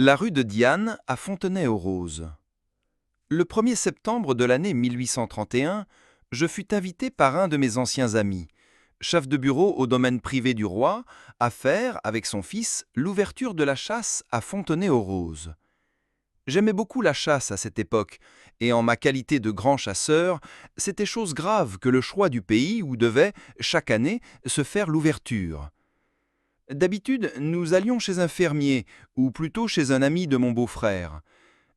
La rue de Diane à Fontenay-aux-Roses. Le 1er septembre de l'année 1831, je fus invité par un de mes anciens amis, chef de bureau au domaine privé du roi, à faire, avec son fils, l'ouverture de la chasse à Fontenay-aux-Roses. J'aimais beaucoup la chasse à cette époque, et en ma qualité de grand chasseur, c'était chose grave que le choix du pays où devait, chaque année, se faire l'ouverture. D'habitude, nous allions chez un fermier, ou plutôt chez un ami de mon beau-frère.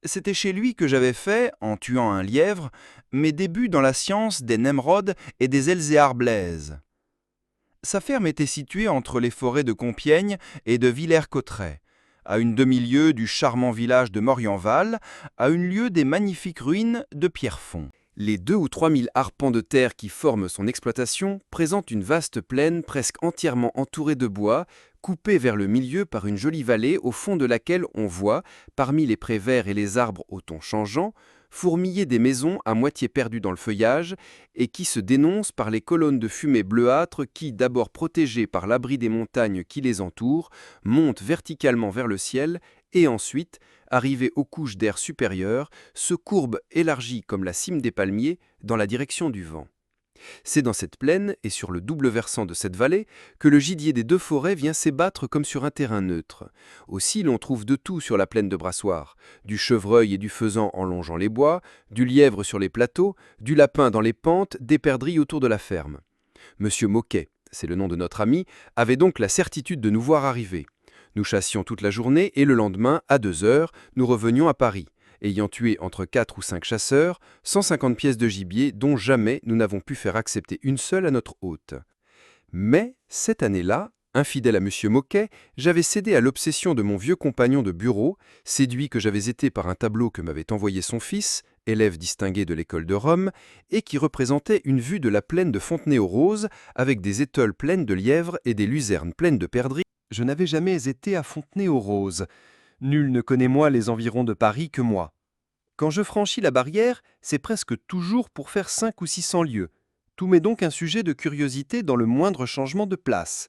C'était chez lui que j'avais fait, en tuant un lièvre, mes débuts dans la science des nemrods et des elzéar-blaises. Sa ferme était située entre les forêts de Compiègne et de Villers-Cotterêts, à une demi-lieue du charmant village de Morienval, à une lieue des magnifiques ruines de Pierrefonds. Les 2 ou 3 000 arpents de terre qui forment son exploitation présentent une vaste plaine presque entièrement entourée de bois, coupée vers le milieu par une jolie vallée au fond de laquelle on voit, parmi les prés verts et les arbres aux tons changeants, fourmiller des maisons à moitié perdues dans le feuillage et qui se dénoncent par les colonnes de fumée bleuâtre qui, d'abord protégées par l'abri des montagnes qui les entourent, montent verticalement vers le ciel et ensuite, arrivées aux couches d'air supérieures, se courbent élargies comme la cime des palmiers dans la direction du vent. C'est dans cette plaine et sur le double versant de cette vallée que le gibier des 2 forêts vient s'ébattre comme sur un terrain neutre. Aussi l'on trouve de tout sur la plaine de Brassoir, du chevreuil et du faisan en longeant les bois, du lièvre sur les plateaux, du lapin dans les pentes, des perdrix autour de la ferme. Monsieur Moquet, c'est le nom de notre ami, avait donc la certitude de nous voir arriver. Nous chassions toute la journée et le lendemain, à 2 heures, nous revenions à Paris, ayant tué entre 4 ou 5 chasseurs, 150 pièces de gibier dont jamais nous n'avons pu faire accepter une seule à notre hôte. Mais, cette année-là, infidèle à Monsieur Moquet, j'avais cédé à l'obsession de mon vieux compagnon de bureau, séduit que j'avais été par un tableau que m'avait envoyé son fils, élève distingué de l'école de Rome, et qui représentait une vue de la plaine de Fontenay-aux-Roses, avec des étoiles pleines de lièvres et des luzernes pleines de perdrix. Je n'avais jamais été à Fontenay-aux-Roses. Nul ne connaît moins les environs de Paris que moi. Quand je franchis la barrière, c'est presque toujours pour faire 5 ou 600 lieues. Tout m'est donc un sujet de curiosité dans le moindre changement de place.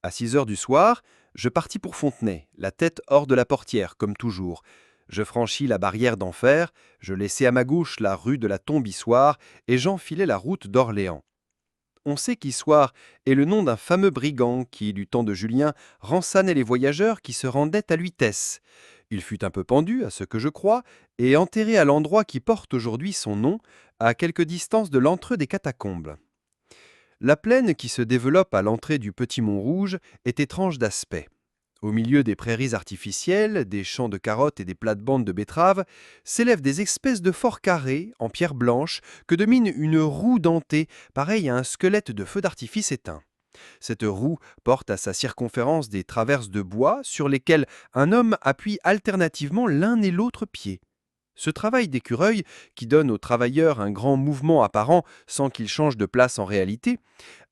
À 6 heures du soir, je partis pour Fontenay, la tête hors de la portière, comme toujours. Je franchis la barrière d'Enfer, je laissai à ma gauche la rue de la Tombe-Issoire et j'enfilai la route d'Orléans. On sait qu'Issoire est le nom d'un fameux brigand qui, du temps de Julien, rançonnait les voyageurs qui se rendaient à Lutèce. Il fut un peu pendu, à ce que je crois, et enterré à l'endroit qui porte aujourd'hui son nom, à quelque distance de l'entrée des catacombes. La plaine qui se développe à l'entrée du Petit Montrouge est étrange d'aspect. Au milieu des prairies artificielles, des champs de carottes et des plates-bandes de betteraves, s'élèvent des espèces de forts carrés, en pierre blanche, que domine une roue dentée, pareille à un squelette de feu d'artifice éteint. Cette roue porte à sa circonférence des traverses de bois sur lesquelles un homme appuie alternativement l'un et l'autre pied. Ce travail d'écureuil, qui donne aux travailleurs un grand mouvement apparent sans qu'ils changent de place en réalité,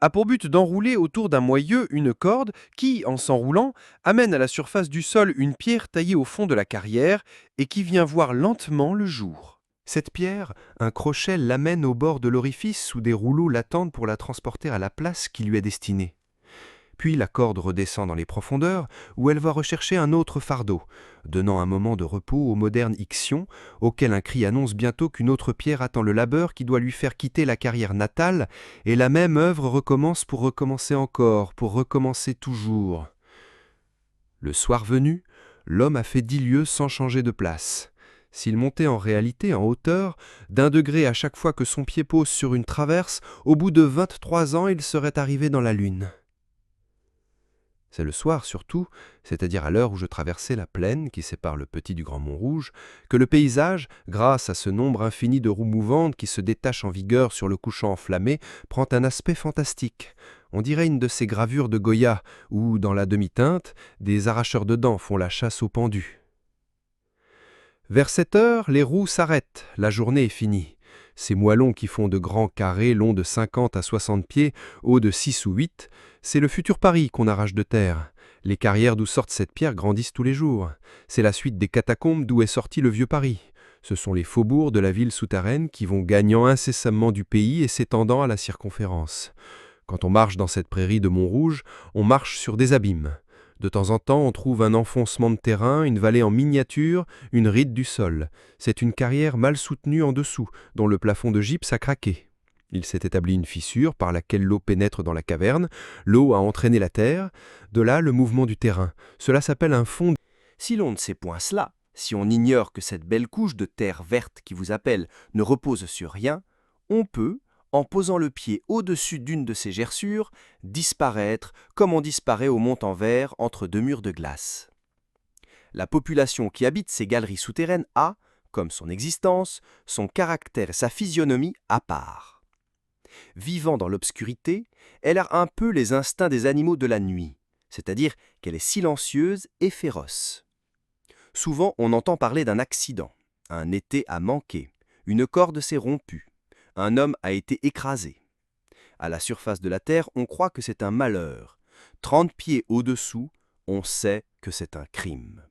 a pour but d'enrouler autour d'un moyeu une corde qui, en s'enroulant, amène à la surface du sol une pierre taillée au fond de la carrière et qui vient voir lentement le jour. Cette pierre, un crochet l'amène au bord de l'orifice où des rouleaux l'attendent pour la transporter à la place qui lui est destinée. Puis la corde redescend dans les profondeurs, où elle va rechercher un autre fardeau, donnant un moment de repos au moderne ixion, auquel un cri annonce bientôt qu'une autre pierre attend le labeur qui doit lui faire quitter la carrière natale, et la même œuvre recommence pour recommencer encore, pour recommencer toujours. Le soir venu, l'homme a fait 10 lieues sans changer de place. S'il montait en réalité en hauteur, d'1 degré à chaque fois que son pied pose sur une traverse, au bout de 23 ans, il serait arrivé dans la lune. C'est le soir surtout, c'est-à-dire à l'heure où je traversais la plaine qui sépare le Petit du Grand Montrouge, que le paysage, grâce à ce nombre infini de roues mouvantes qui se détachent en vigueur sur le couchant enflammé, prend un aspect fantastique. On dirait une de ces gravures de Goya où, dans la demi-teinte, des arracheurs de dents font la chasse aux pendus. Vers 7 heures, les roues s'arrêtent, la journée est finie. Ces moellons qui font de grands carrés longs de 50 à 60 pieds, hauts de 6 ou 8, c'est le futur Paris qu'on arrache de terre. Les carrières d'où sortent cette pierre grandissent tous les jours. C'est la suite des catacombes d'où est sorti le vieux Paris. Ce sont les faubourgs de la ville souterraine qui vont gagnant incessamment du pays et s'étendant à la circonférence. Quand on marche dans cette prairie de Montrouge, on marche sur des abîmes. De temps en temps, on trouve un enfoncement de terrain, une vallée en miniature, une ride du sol. C'est une carrière mal soutenue en dessous, dont le plafond de gypse a craqué. Il s'est établi une fissure par laquelle l'eau pénètre dans la caverne. L'eau a entraîné la terre. De là, le mouvement du terrain. Cela s'appelle un fond. Si l'on ne sait point cela, si on ignore que cette belle couche de terre verte qui vous appelle ne repose sur rien, on peut, en posant le pied au-dessus d'une de ces gerçures, disparaître comme on disparaît au Mont-en-Vert entre deux murs de glace. La population qui habite ces galeries souterraines a, comme son existence, son caractère et sa physionomie à part. Vivant dans l'obscurité, elle a un peu les instincts des animaux de la nuit, c'est-à-dire qu'elle est silencieuse et féroce. Souvent, on entend parler d'un accident. Un été a manqué, une corde s'est rompue, un homme a été écrasé. À la surface de la terre, on croit que c'est un malheur. 30 pieds au-dessous, on sait que c'est un crime.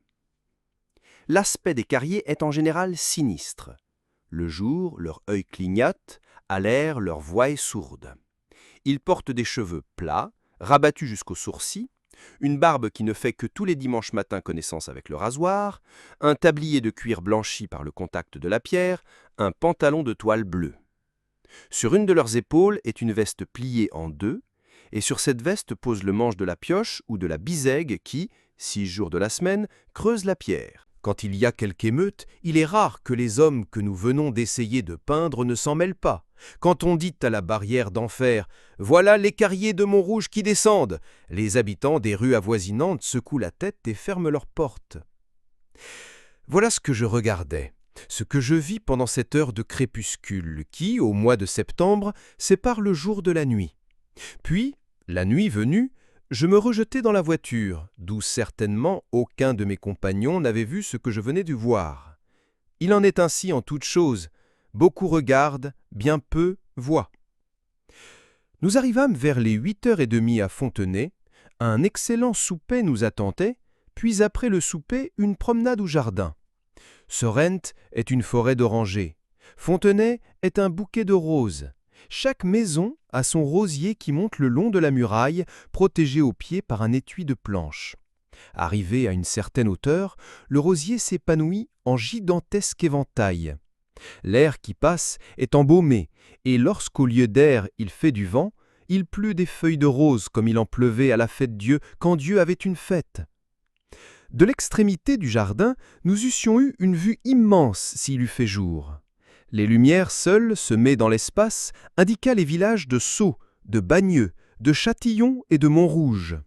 L'aspect des carriers est en général sinistre. Le jour, leur œil clignote, à l'air, leur voix est sourde. Ils portent des cheveux plats, rabattus jusqu'aux sourcils, une barbe qui ne fait que tous les dimanches matins connaissance avec le rasoir, un tablier de cuir blanchi par le contact de la pierre, un pantalon de toile bleue. Sur une de leurs épaules est une veste pliée en deux, et sur cette veste pose le manche de la pioche ou de la bisègue qui, 6 jours de la semaine, creuse la pierre. Quand il y a quelque émeute, il est rare que les hommes que nous venons d'essayer de peindre ne s'en mêlent pas. Quand on dit à la barrière d'enfer « Voilà les carriers de Montrouge qui descendent !» les habitants des rues avoisinantes secouent la tête et ferment leurs portes. Voilà ce que je regardais, ce que je vis pendant cette heure de crépuscule qui, au mois de septembre, sépare le jour de la nuit. Puis, la nuit venue, je me rejetai dans la voiture, d'où certainement aucun de mes compagnons n'avait vu ce que je venais de voir. Il en est ainsi en toutes choses. Beaucoup regardent, bien peu voient. Nous arrivâmes vers les 8h30 à Fontenay. Un excellent souper nous attendait, puis après le souper, une promenade au jardin. Sorrent est une forêt d'orangers. Fontenay est un bouquet de roses. Chaque maison a son rosier qui monte le long de la muraille, protégé au pied par un étui de planches. Arrivé à une certaine hauteur, le rosier s'épanouit en gigantesque éventail. L'air qui passe est embaumé, et lorsqu'au lieu d'air il fait du vent, il pleut des feuilles de rose comme il en pleuvait à la fête Dieu quand Dieu avait une fête. De l'extrémité du jardin, nous eussions eu une vue immense s'il eût fait jour. Les lumières seules, semées dans l'espace, indiquaient les villages de Sceaux, de Bagneux, de Châtillon et de Montrouge.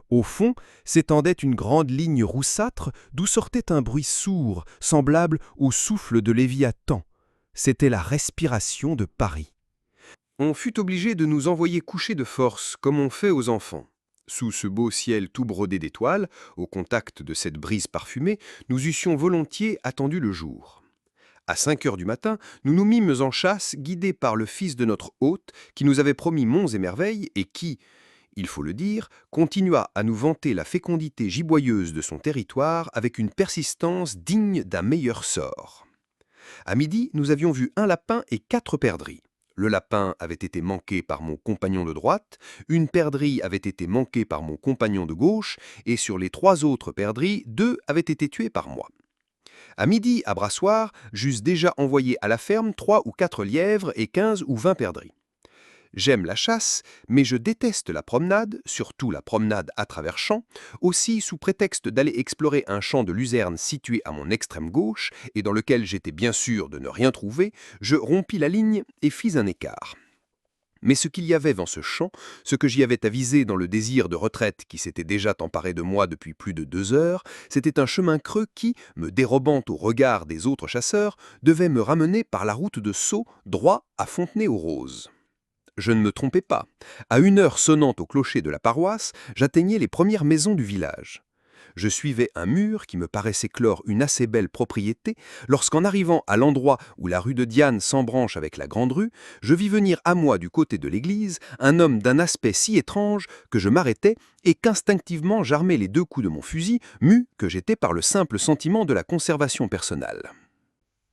Au fond s'étendait une grande ligne roussâtre d'où sortait un bruit sourd, semblable au souffle de Léviathan. C'était la respiration de Paris. On fut obligé de nous envoyer coucher de force, comme on fait aux enfants. Sous ce beau ciel tout brodé d'étoiles, au contact de cette brise parfumée, nous eussions volontiers attendu le jour. À 5 heures du matin, nous nous mîmes en chasse, guidés par le fils de notre hôte, qui nous avait promis monts et merveilles, et qui, il faut le dire, continua à nous vanter la fécondité giboyeuse de son territoire avec une persistance digne d'un meilleur sort. À midi, nous avions vu un lapin et 4 perdrix. Le lapin avait été manqué par mon compagnon de droite, une perdrix avait été manquée par mon compagnon de gauche, et sur les 3 autres perdrix, 2 avaient été tués par moi. À midi, à Brassoir, j'eusse déjà envoyé à la ferme 3 ou 4 lièvres et 15 ou 20 perdrix. J'aime la chasse, mais je déteste la promenade, surtout la promenade à travers champs. Aussi, sous prétexte d'aller explorer un champ de luzerne situé à mon extrême gauche, et dans lequel j'étais bien sûr de ne rien trouver, je rompis la ligne et fis un écart. Mais ce qu'il y avait dans ce champ, ce que j'y avais avisé dans le désir de retraite qui s'était déjà emparé de moi depuis plus de 2 heures, c'était un chemin creux qui, me dérobant au regard des autres chasseurs, devait me ramener par la route de Sceaux droit à Fontenay-aux-Roses. Je ne me trompais pas. À 1 heure sonnante au clocher de la paroisse, j'atteignais les premières maisons du village. Je suivais un mur qui me paraissait clore une assez belle propriété, lorsqu'en arrivant à l'endroit où la rue de Diane s'embranche avec la grande rue, je vis venir à moi du côté de l'église un homme d'un aspect si étrange que je m'arrêtai et qu'instinctivement j'armai les 2 coups de mon fusil, mu que j'étais par le simple sentiment de la conservation personnelle.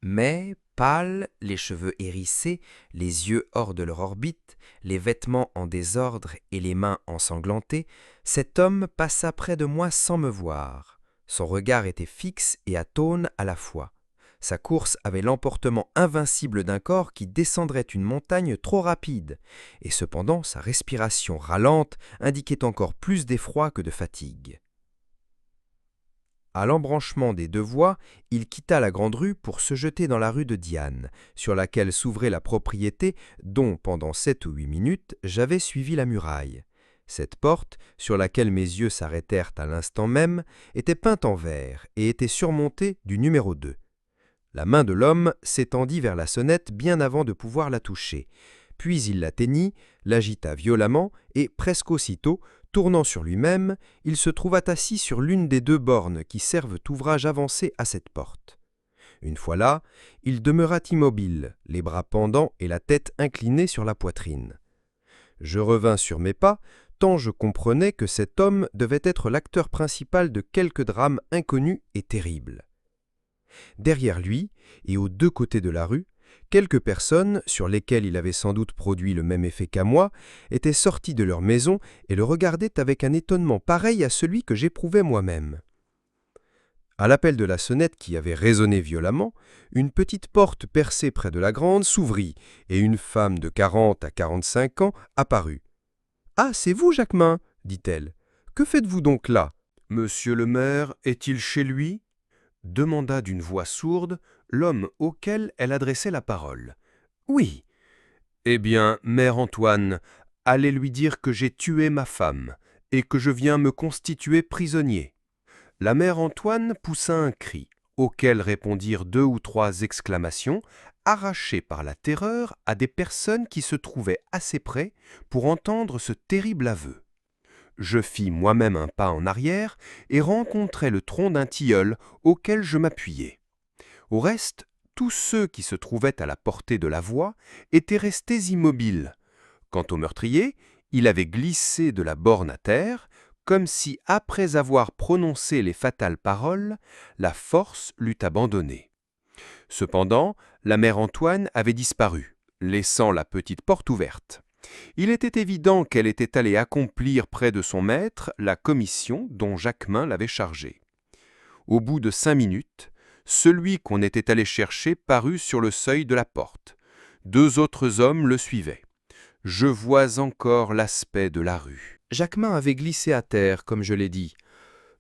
Mais pâle, les cheveux hérissés, les yeux hors de leur orbite, les vêtements en désordre et les mains ensanglantées, cet homme passa près de moi sans me voir. Son regard était fixe et atone à la fois. Sa course avait l'emportement invincible d'un corps qui descendrait une montagne trop rapide, et cependant sa respiration râlante indiquait encore plus d'effroi que de fatigue. À l'embranchement des deux voies, il quitta la grande rue pour se jeter dans la rue de Diane, sur laquelle s'ouvrait la propriété dont, pendant 7 ou 8 minutes, j'avais suivi la muraille. Cette porte, sur laquelle mes yeux s'arrêtèrent à l'instant même, était peinte en vert et était surmontée du numéro 2. La main de l'homme s'étendit vers la sonnette bien avant de pouvoir la toucher. Puis il l'atteignit, l'agita violemment et, presque aussitôt, tournant sur lui-même, il se trouva assis sur l'une des 2 bornes qui servent ouvrage avancé à cette porte. Une fois là, il demeura immobile, les bras pendants et la tête inclinée sur la poitrine. Je revins sur mes pas, tant je comprenais que cet homme devait être l'acteur principal de quelque drame inconnu et terrible. Derrière lui, et aux 2 côtés de la rue, quelques personnes, sur lesquelles il avait sans doute produit le même effet qu'à moi, étaient sorties de leur maison et le regardaient avec un étonnement pareil à celui que j'éprouvais moi-même. À l'appel de la sonnette qui avait résonné violemment, une petite porte percée près de la grande s'ouvrit, et une femme de 40 à 45 ans apparut. « Ah, c'est vous, Jacquemin » dit-elle. « Que faites-vous donc là ?»« Monsieur le maire est-il chez lui ?» demanda d'une voix sourde l'homme auquel elle adressait la parole. « Oui. »« Eh bien, mère Antoine, allez lui dire que j'ai tué ma femme et que je viens me constituer prisonnier. » La mère Antoine poussa un cri, auquel répondirent 2 ou 3 exclamations, arrachées par la terreur à des personnes qui se trouvaient assez près pour entendre ce terrible aveu. Je fis moi-même un pas en arrière et rencontrai le tronc d'un tilleul auquel je m'appuyai. Au reste, tous ceux qui se trouvaient à la portée de la voie étaient restés immobiles. Quant au meurtrier, il avait glissé de la borne à terre, comme si, après avoir prononcé les fatales paroles, la force l'eût abandonné. Cependant, la mère Antoine avait disparu, laissant la petite porte ouverte. Il était évident qu'elle était allée accomplir près de son maître la commission dont Jacquemin l'avait chargée. Au bout de 5 minutes, celui qu'on était allé chercher parut sur le seuil de la porte. 2 autres hommes le suivaient. Je vois encore l'aspect de la rue. Jacquemin avait glissé à terre, comme je l'ai dit.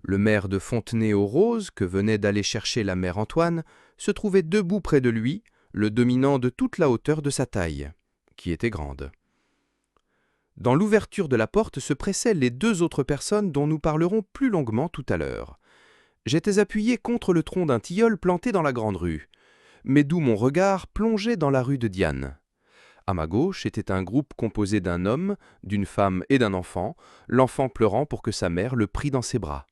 Le maire de Fontenay-aux-Roses, que venait d'aller chercher la mère Antoine, se trouvait debout près de lui, le dominant de toute la hauteur de sa taille, qui était grande. Dans l'ouverture de la porte se pressaient les 2 autres personnes dont nous parlerons plus longuement tout à l'heure. J'étais appuyé contre le tronc d'un tilleul planté dans la grande rue, mais d'où mon regard plongeait dans la rue de Diane. À ma gauche était un groupe composé d'un homme, d'une femme et d'un enfant, l'enfant pleurant pour que sa mère le prît dans ses bras.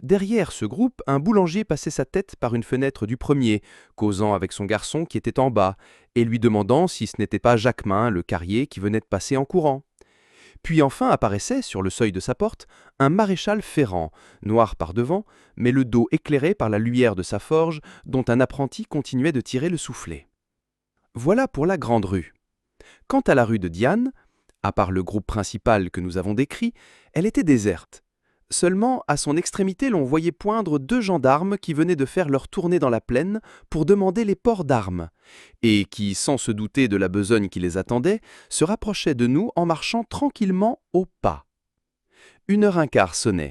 Derrière ce groupe, un boulanger passait sa tête par une fenêtre du premier, causant avec son garçon qui était en bas, et lui demandant si ce n'était pas Jacquemin, le carrier, qui venait de passer en courant. Puis enfin apparaissait, sur le seuil de sa porte, un maréchal ferrant, noir par devant, mais le dos éclairé par la lumière de sa forge, dont un apprenti continuait de tirer le soufflet. Voilà pour la grande rue. Quant à la rue de Diane, à part le groupe principal que nous avons décrit, elle était déserte. Seulement, à son extrémité, l'on voyait poindre 2 gendarmes qui venaient de faire leur tournée dans la plaine pour demander les ports d'armes, et qui, sans se douter de la besogne qui les attendait, se rapprochaient de nous en marchant tranquillement au pas. 1h15 sonnait.